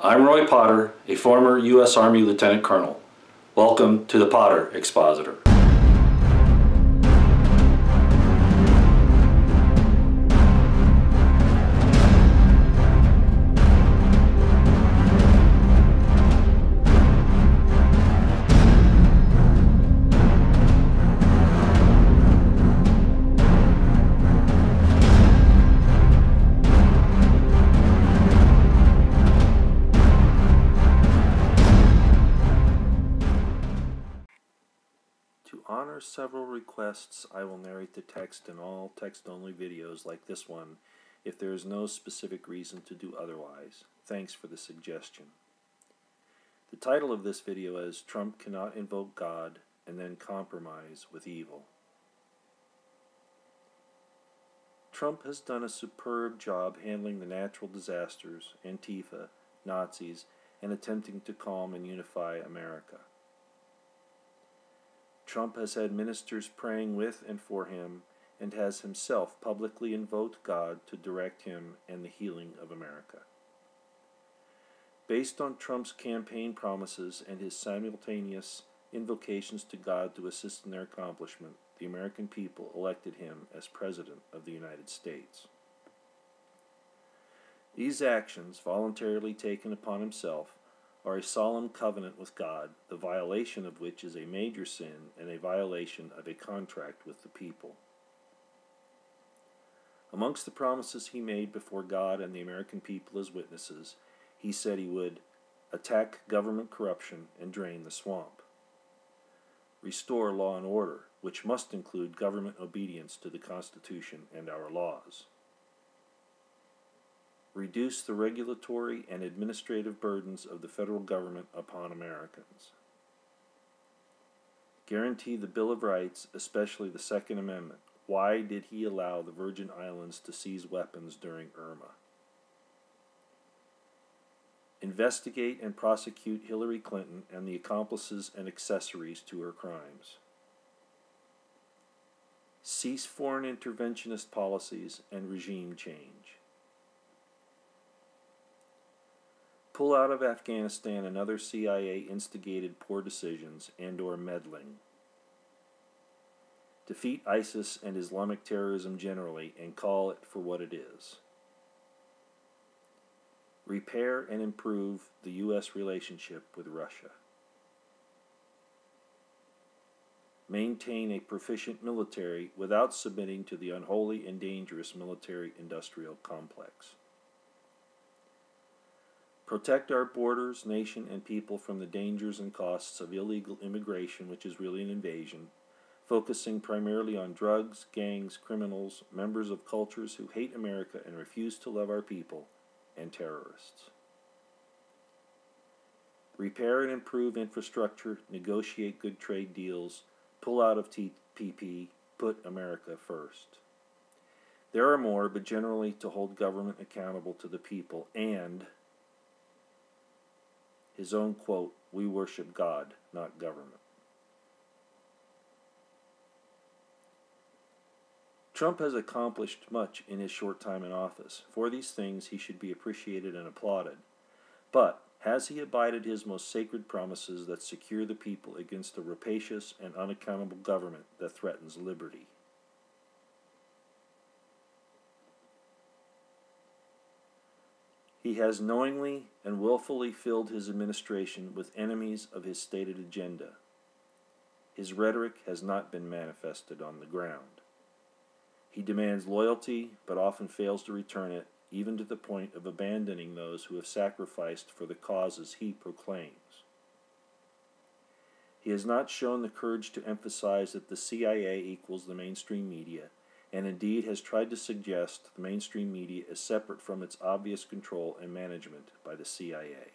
I'm Roy Potter, a former U.S. Army Lieutenant Colonel. Welcome to the Potter Expositor. To honor several requests, I will narrate the text in all text-only videos like this one if there is no specific reason to do otherwise. Thanks for the suggestion. The title of this video is Trump Cannot Invoke God and Then Compromise with Evil. Trump has done a superb job handling the natural disasters, Antifa, Nazis, and attempting to calm and unify America. Trump has had ministers praying with and for him, and has himself publicly invoked God to direct him and the healing of America. Based on Trump's campaign promises and his simultaneous invocations to God to assist in their accomplishment, the American people elected him as President of the United States. These actions, voluntarily taken upon himself, are a solemn covenant with God, the violation of which is a major sin and a violation of a contract with the people. Amongst the promises he made before God and the American people as witnesses, he said he would attack government corruption and drain the swamp, restore law and order, which must include government obedience to the Constitution and our laws, reduce the regulatory and administrative burdens of the federal government upon Americans, guarantee the Bill of Rights, especially the Second Amendment. Why did he allow the Virgin Islands to seize weapons during Irma? Investigate and prosecute Hillary Clinton and the accomplices and accessories to her crimes. Cease foreign interventionist policies and regime change. Pull out of Afghanistan and other CIA-instigated poor decisions and/or meddling. Defeat ISIS and Islamic terrorism generally and call it for what it is. Repair and improve the U.S. relationship with Russia. Maintain a proficient military without submitting to the unholy and dangerous military-industrial complex. Protect our borders, nation, and people from the dangers and costs of illegal immigration, which is really an invasion, focusing primarily on drugs, gangs, criminals, members of cultures who hate America and refuse to love our people, and terrorists. Repair and improve infrastructure, negotiate good trade deals, pull out of TPP, put America first. There are more, but generally to hold government accountable to the people and his own quote, "We worship God, not government." Trump has accomplished much in his short time in office. For these things he should be appreciated and applauded. But has he abided his most sacred promises that secure the people against a rapacious and unaccountable government that threatens liberty? He has knowingly and willfully filled his administration with enemies of his stated agenda. His rhetoric has not been manifested on the ground. He demands loyalty, but often fails to return it, even to the point of abandoning those who have sacrificed for the causes he proclaims. He has not shown the courage to emphasize that the CIA equals the mainstream media, and indeed has tried to suggest the mainstream media is separate from its obvious control and management by the CIA.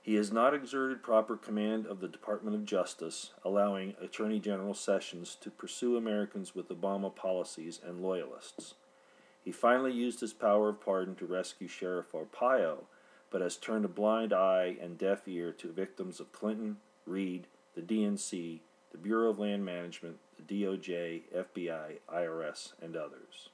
He has not exerted proper command of the Department of Justice, allowing Attorney General Sessions to pursue Americans with Obama policies and loyalists. He finally used his power of pardon to rescue Sheriff Arpaio, but has turned a blind eye and deaf ear to victims of Clinton, Reid, the DNC, the Bureau of Land Management, the DOJ, FBI, IRS, and others.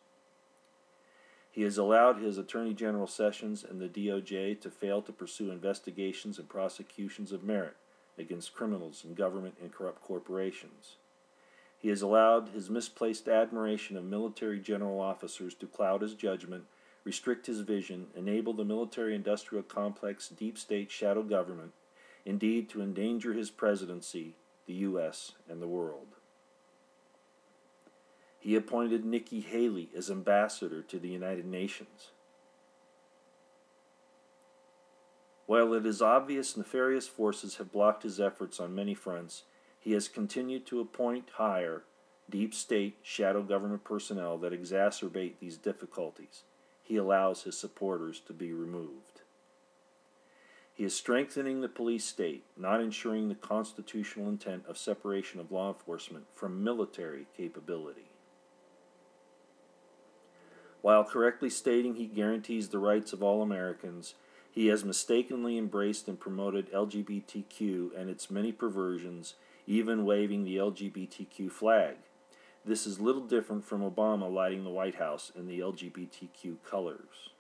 He has allowed his Attorney General Sessions and the DOJ to fail to pursue investigations and prosecutions of merit against criminals in government and corrupt corporations. He has allowed his misplaced admiration of military general officers to cloud his judgment, restrict his vision, enable the military-industrial complex deep state shadow government, indeed to endanger his presidency, the U.S., and the world. He appointed Nikki Haley as ambassador to the United Nations. While it is obvious nefarious forces have blocked his efforts on many fronts, he has continued to hire deep state shadow government personnel that exacerbate these difficulties. He allows his supporters to be removed. He is strengthening the police state, not ensuring the constitutional intent of separation of law enforcement from military capability. While correctly stating he guarantees the rights of all Americans, he has mistakenly embraced and promoted LGBTQ and its many perversions, even waving the LGBTQ flag. This is little different from Obama lighting the White House in the LGBTQ colors.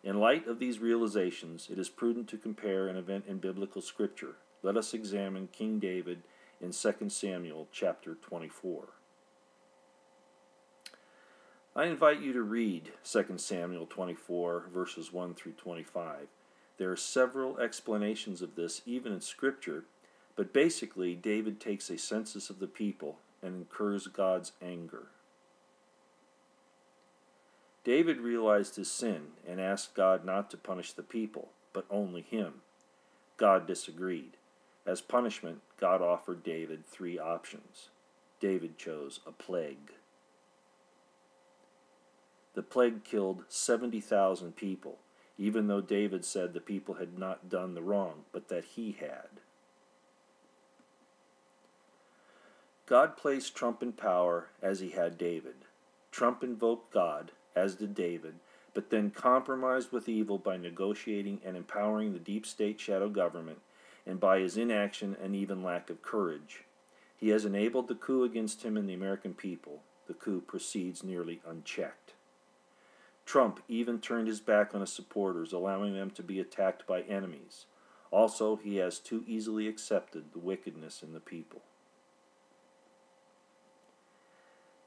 In light of these realizations, it is prudent to compare an event in biblical scripture. Let us examine King David in 2 Samuel chapter 24. I invite you to read 2 Samuel 24, verses 1 through 25. There are several explanations of this, even in Scripture, but basically David takes a census of the people and incurs God's anger. David realized his sin and asked God not to punish the people, but only him. God disagreed. As punishment, God offered David 3 options. David chose a plague. The plague killed 70,000 people, even though David said the people had not done the wrong, but that he had. God placed Trump in power as he had David. Trump invoked God, as did David, but then compromised with evil by negotiating and empowering the deep state shadow government, and by his inaction and even lack of courage. He has enabled the coup against him and the American people. The coup proceeds nearly unchecked. Trump even turned his back on his supporters, allowing them to be attacked by enemies. Also, he has too easily accepted the wickedness in the people.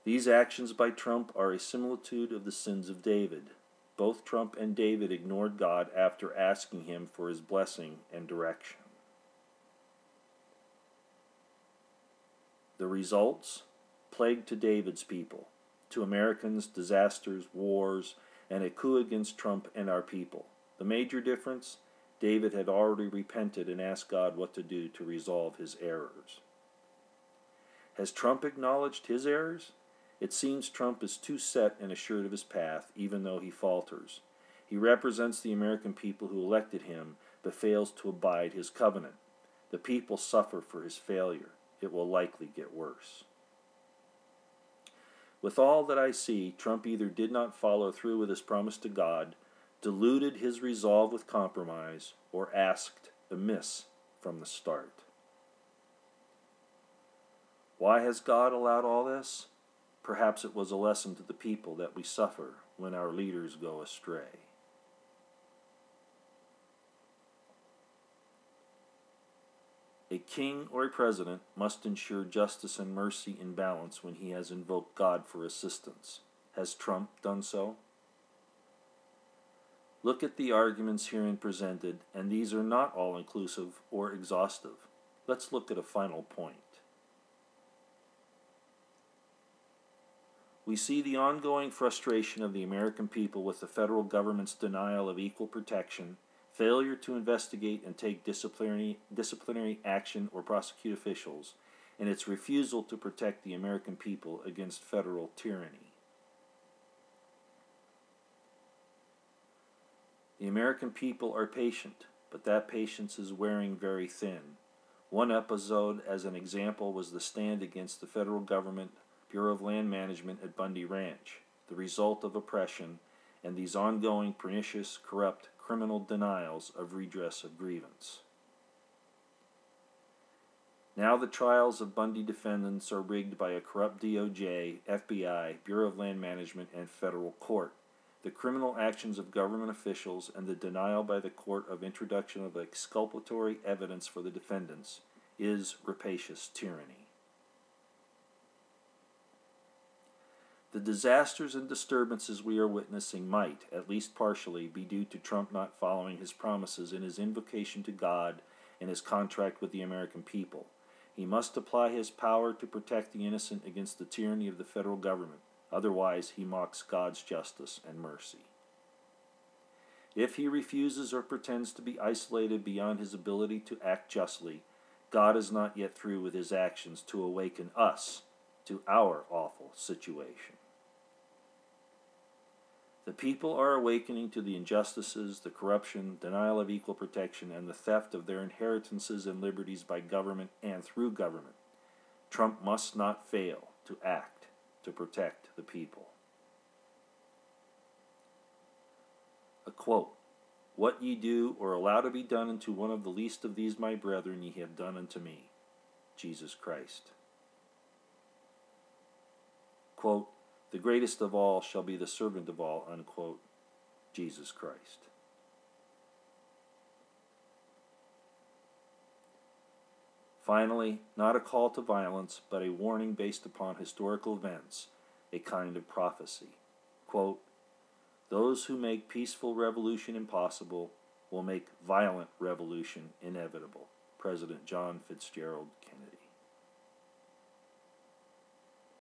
These actions by Trump are a similitude of the sins of David. Both Trump and David ignored God after asking him for his blessing and direction. The results? Plague to David's people. To Americans, disasters, wars, and a coup against Trump and our people. The major difference? David had already repented and asked God what to do to resolve his errors. Has Trump acknowledged his errors? It seems Trump is too set and assured of his path, even though he falters. He represents the American people who elected him, but fails to abide his covenant. The people suffer for his failure. It will likely get worse. With all that I see, Trump either did not follow through with his promise to God, diluted his resolve with compromise, or asked amiss from the start. Why has God allowed all this? Perhaps it was a lesson to the people that we suffer when our leaders go astray. A king or a president must ensure justice and mercy in balance when he has invoked God for assistance. Has Trump done so? Look at the arguments herein presented, and these are not all inclusive or exhaustive. Let's look at a final point. We see the ongoing frustration of the American people with the federal government's denial of equal protection, failure to investigate and take disciplinary action or prosecute officials, and its refusal to protect the American people against federal tyranny. The American people are patient, but that patience is wearing very thin. One episode, as an example, was the stand against the federal government Bureau of Land Management at Bundy Ranch, the result of oppression, and these ongoing pernicious, corrupt, criminal denials of redress of grievance. Now the trials of Bundy defendants are rigged by a corrupt DOJ, FBI, Bureau of Land Management, and federal court. The criminal actions of government officials and the denial by the court of introduction of exculpatory evidence for the defendants is rapacious tyranny. The disasters and disturbances we are witnessing might, at least partially, be due to Trump not following his promises in his invocation to God and his contract with the American people. He must apply his power to protect the innocent against the tyranny of the federal government. Otherwise, he mocks God's justice and mercy. If he refuses or pretends to be isolated beyond his ability to act justly, God is not yet through with his actions to awaken us to our awful situation. The people are awakening to the injustices, the corruption, denial of equal protection, and the theft of their inheritances and liberties by government and through government. Trump must not fail to act to protect the people. A quote, "What ye do or allow to be done unto one of the least of these my brethren ye have done unto me, Jesus Christ." Quote, "The greatest of all shall be the servant of all," unquote, Jesus Christ. Finally, not a call to violence, but a warning based upon historical events, a kind of prophecy. Quote, "Those who make peaceful revolution impossible will make violent revolution inevitable." President John Fitzgerald Kennedy.